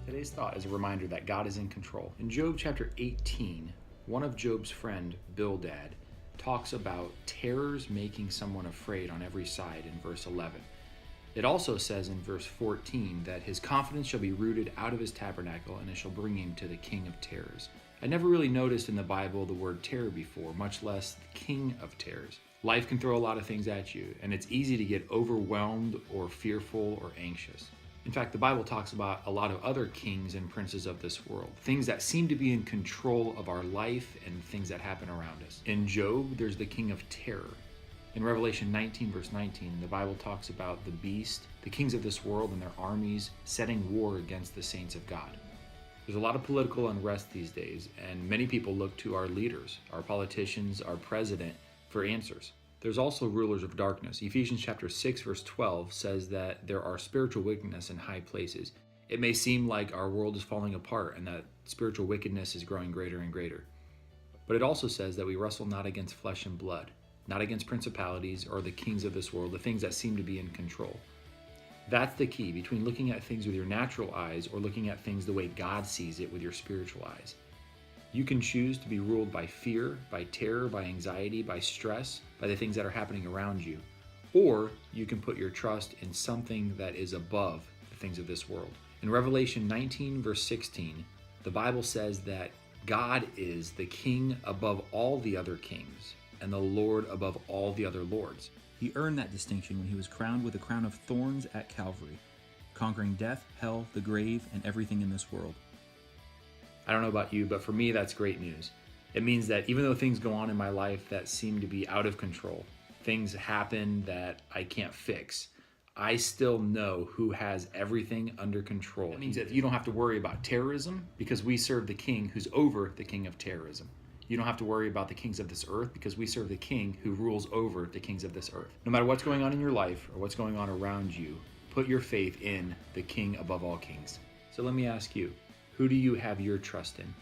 Today's thought is a reminder that God is in control. In Job chapter 18, one of Job's friend, Bildad, talks about terrors making someone afraid on every side in verse 11. It also says in verse 14 that his confidence shall be rooted out of his tabernacle, and it shall bring him to the king of terrors. I never really noticed in the Bible the word terror before, much less the king of terrors. Life can throw a lot of things at you, and it's easy to get overwhelmed or fearful or anxious. In fact, the Bible talks about a lot of other kings and princes of this world, things that seem to be in control of our life and things that happen around us. In Job, there's the king of terror. In Revelation 19, verse 19, the Bible talks about the beast, the kings of this world and their armies setting war against the saints of God. There's a lot of political unrest these days, and many people look to our leaders, our politicians, our president, for answers. There's also rulers of darkness. Ephesians chapter 6 verse 12 says that there are spiritual wickedness in high places. It may seem like our world is falling apart and that spiritual wickedness is growing greater and greater. But it also says that we wrestle not against flesh and blood, not against principalities or the kings of this world, the things that seem to be in control. That's the key between looking at things with your natural eyes or looking at things the way God sees it with your spiritual eyes. You can choose to be ruled by fear, by terror, by anxiety, by stress, by the things that are happening around you. Or you can put your trust in something that is above the things of this world. In Revelation 19, verse 16, the Bible says that God is the king above all the other kings and the Lord above all the other lords. He earned that distinction when he was crowned with a crown of thorns at Calvary, conquering death, hell, the grave, and everything in this world. I don't know about you, but for me, that's great news. It means that even though things go on in my life that seem to be out of control, things happen that I can't fix, I still know who has everything under control. It means that you don't have to worry about terrorism because we serve the king who's over the king of terrorism. You don't have to worry about the kings of this earth because we serve the king who rules over the kings of this earth. No matter what's going on in your life or what's going on around you, put your faith in the king above all kings. So let me ask you, who do you have your trust in?